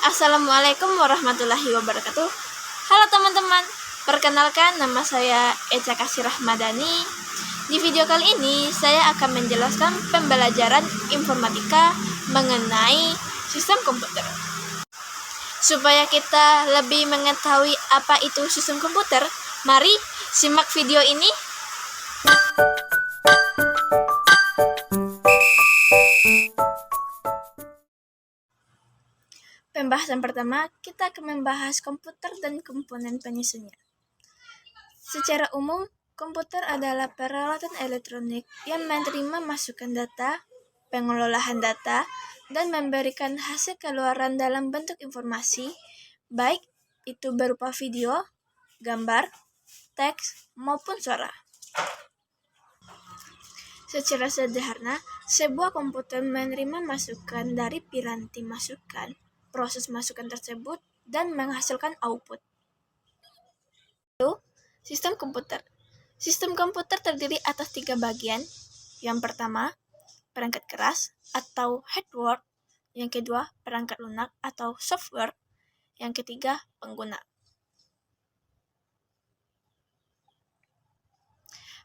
Assalamualaikum warahmatullahi wabarakatuh. Halo teman-teman, perkenalkan nama saya Eca Kasih Rahmadani. Di video kali ini saya akan menjelaskan pembelajaran informatika mengenai sistem komputer. Supaya kita lebih mengetahui apa itu sistem komputer, mari simak video ini. Pembahasan pertama, kita akan membahas komputer dan komponen penyusunnya. Secara umum, komputer adalah peralatan elektronik yang menerima masukan data, pengelolaan data, dan memberikan hasil keluaran dalam bentuk informasi, baik itu berupa video, gambar, teks, maupun suara. Secara sederhana, sebuah komputer menerima masukan dari piranti masukan, proses masukan tersebut, dan menghasilkan output. Sistem komputer. Sistem komputer terdiri atas 3 bagian. Yang pertama, perangkat keras atau hardware. Yang kedua, perangkat lunak atau software. Yang ketiga, pengguna.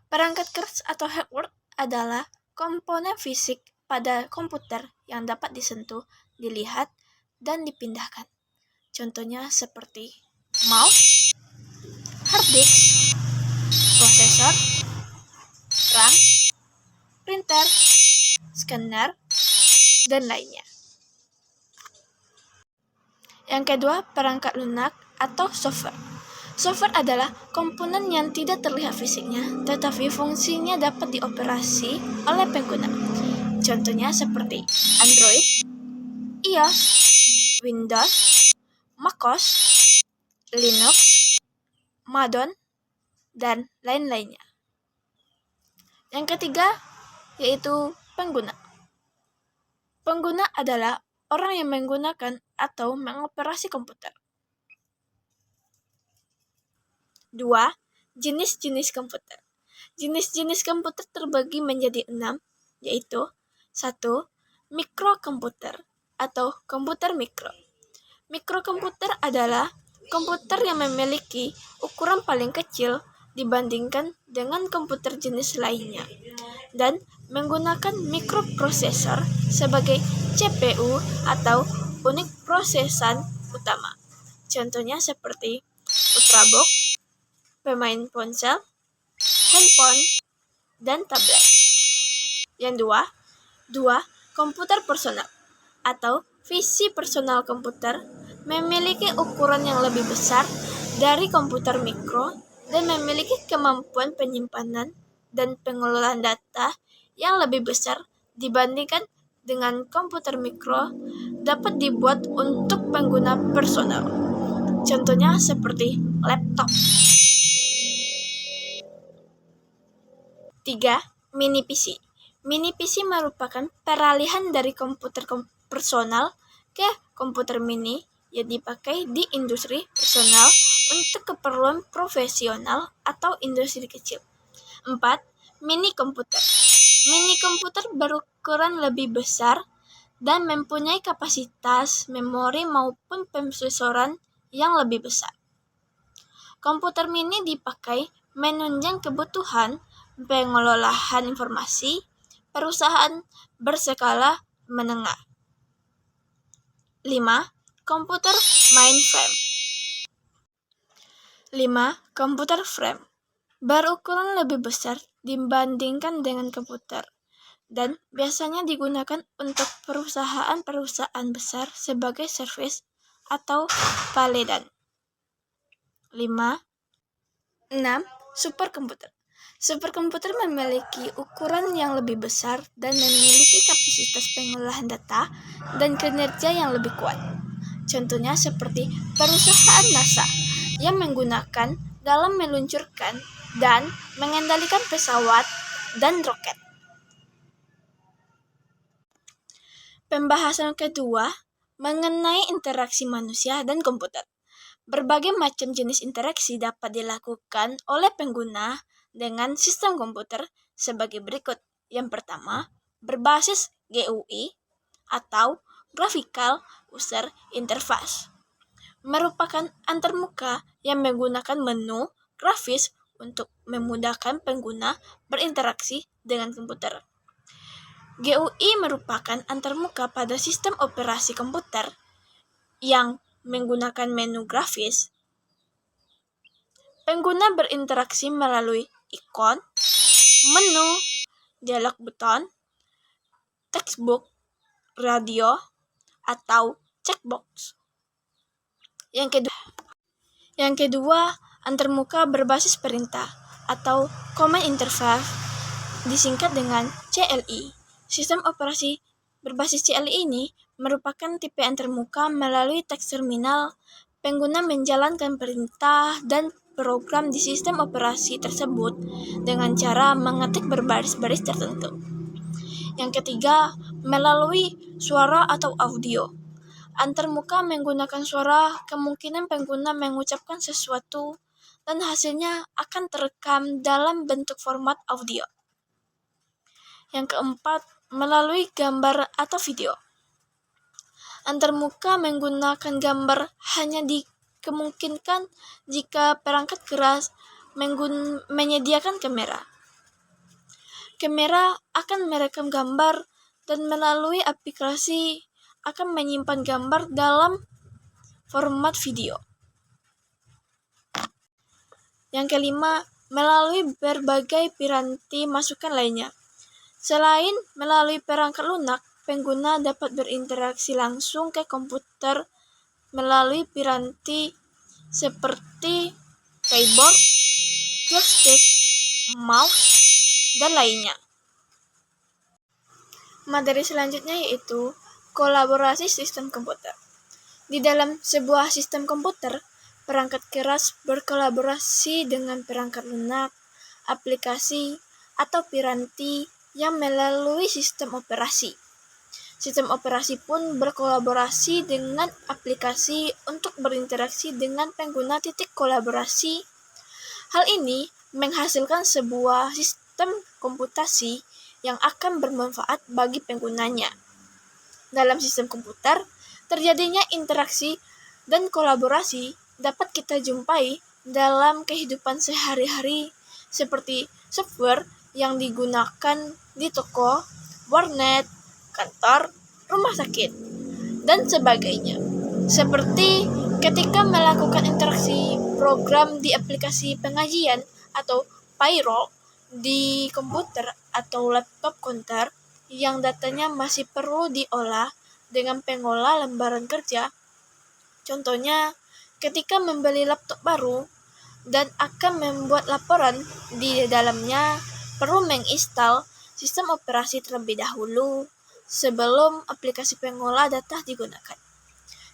Perangkat keras atau hardware adalah komponen fisik pada komputer yang dapat disentuh, dilihat, dan dipindahkan. Contohnya seperti mouse, hard disk, prosesor, RAM, printer, scanner, dan lainnya. Yang kedua, perangkat lunak atau software. Software adalah komponen yang tidak terlihat fisiknya, tetapi fungsinya dapat dioperasi oleh pengguna. Contohnya seperti Android, iOS, Windows, macOS, Linux, Madon, dan lain-lainnya. Yang ketiga, yaitu pengguna. Pengguna adalah orang yang menggunakan atau mengoperasi komputer. 2. Jenis-jenis komputer. Jenis-jenis komputer terbagi menjadi 6, yaitu 1. Mikrokomputer atau komputer mikro. Mikrokomputer adalah komputer yang memiliki ukuran paling kecil dibandingkan dengan komputer jenis lainnya dan menggunakan mikroprosesor sebagai CPU atau unit prosesan utama. Contohnya seperti ultrabook, pemain ponsel, handphone, dan tablet. Yang dua, komputer personal atau PC personal komputer memiliki ukuran yang lebih besar dari komputer mikro dan memiliki kemampuan penyimpanan dan pengelolaan data yang lebih besar dibandingkan dengan komputer mikro dapat dibuat untuk pengguna personal. Contohnya seperti laptop. 3. Mini PC. Mini PC merupakan peralihan dari komputer personal ke komputer mini yang dipakai di industri personal untuk keperluan profesional atau industri kecil. 4. Mini komputer. Mini komputer berukuran lebih besar dan mempunyai kapasitas memori maupun prosesoran yang lebih besar. Komputer mini dipakai menunjang kebutuhan pengelolaan informasi perusahaan berskala menengah. 5. Komputer mainframe. 5. Komputer frame berukuran lebih besar dibandingkan dengan komputer dan biasanya digunakan untuk perusahaan-perusahaan besar sebagai servis atau paledan. 6. Superkomputer. Superkomputer memiliki ukuran yang lebih besar dan memiliki kapasitas pengolahan data dan kinerja yang lebih kuat. Contohnya seperti perusahaan NASA yang menggunakan dalam meluncurkan dan mengendalikan pesawat dan roket. Pembahasan kedua mengenai interaksi manusia dan komputer. Berbagai macam jenis interaksi dapat dilakukan oleh pengguna dengan sistem komputer sebagai berikut. Yang pertama, berbasis GUI atau Graphical User Interface merupakan antarmuka yang menggunakan menu grafis untuk memudahkan pengguna berinteraksi dengan komputer. GUI merupakan antarmuka pada sistem operasi komputer yang menggunakan menu grafis. Pengguna berinteraksi melalui ikon, menu, dialog buton, textbox, radio, atau checkbox. Yang kedua, antarmuka berbasis perintah atau command interface, disingkat dengan CLI. Sistem operasi berbasis CLI ini merupakan tipe antarmuka melalui teks terminal. Pengguna menjalankan perintah dan program di sistem operasi tersebut dengan cara mengetik berbaris-baris tertentu. Yang ketiga, melalui suara atau audio. Antarmuka menggunakan suara, kemungkinan pengguna mengucapkan sesuatu dan hasilnya akan terekam dalam bentuk format audio. Yang keempat, melalui gambar atau video. Antarmuka menggunakan gambar hanya dikemungkinkan jika perangkat keras menyediakan kamera. Kamera akan merekam gambar dan melalui aplikasi akan menyimpan gambar dalam format video. Yang kelima, melalui berbagai piranti masukan lainnya. Selain melalui perangkat lunak, pengguna dapat berinteraksi langsung ke komputer melalui piranti seperti keyboard, joystick, mouse, dan lainnya. Materi selanjutnya yaitu kolaborasi sistem komputer. Di dalam sebuah sistem komputer, perangkat keras berkolaborasi dengan perangkat lunak, aplikasi, atau piranti yang melalui sistem operasi. Sistem operasi pun berkolaborasi dengan aplikasi untuk berinteraksi dengan pengguna. Kolaborasi. Hal ini menghasilkan sebuah sistem komputasi yang akan bermanfaat bagi penggunanya. Dalam sistem komputer, terjadinya interaksi dan kolaborasi dapat kita jumpai dalam kehidupan sehari-hari seperti software yang digunakan di toko, warnet, kantor, rumah sakit, dan sebagainya. Seperti ketika melakukan interaksi program di aplikasi pengajian atau payroll di komputer atau laptop konter yang datanya masih perlu diolah dengan pengolah lembaran kerja. Contohnya, ketika membeli laptop baru dan akan membuat laporan, di dalamnya perlu menginstal sistem operasi terlebih dahulu sebelum aplikasi pengolah data digunakan.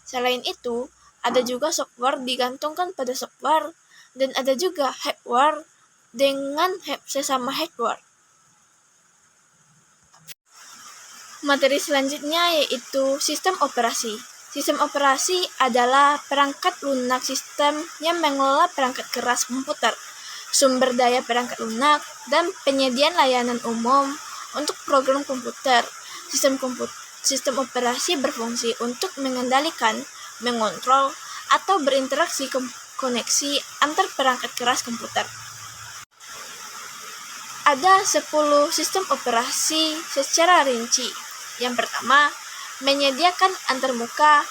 Selain itu, ada juga software digantungkan pada software dan ada juga hardware dengan sesama hardware. Materi selanjutnya yaitu sistem operasi. Sistem operasi adalah perangkat lunak sistem yang mengelola perangkat keras komputer, sumber daya perangkat lunak, dan penyediaan layanan umum untuk program komputer. Sistem operasi berfungsi untuk mengendalikan, mengontrol, atau berinteraksi koneksi antar perangkat keras komputer. Ada 10 sistem operasi secara rinci. Yang pertama, menyediakan antarmuka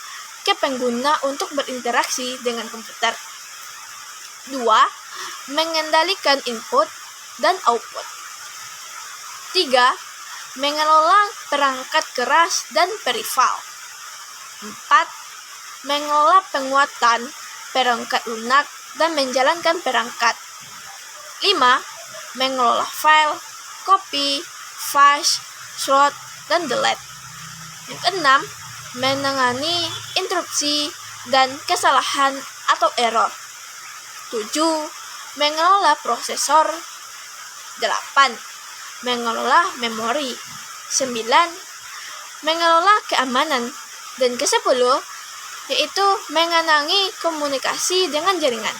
ke pengguna untuk berinteraksi dengan komputer. 2. Mengendalikan input dan output. 3. Mengelola perangkat keras dan perival. 4. Mengelola penguatan perangkat lunak dan menjalankan perangkat. 5. Mengelola file, copy, flash, slot, dan delete. Yang keenam, menangani interupsi dan kesalahan atau error. 7. Mengelola prosesor. 8. Mengelola memori. 9. Mengelola keamanan. Dan ke-10 yaitu mengenangi komunikasi dengan jaringan.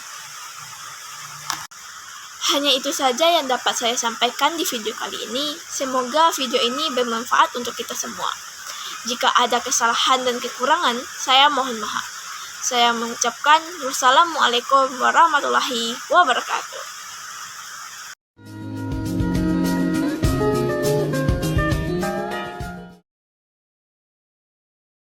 Hanya itu saja yang dapat saya sampaikan di video kali ini. Semoga video ini bermanfaat untuk kita semua. Jika ada kesalahan dan kekurangan, saya mohon maaf. Saya mengucapkan wassalamualaikum warahmatullahi wabarakatuh.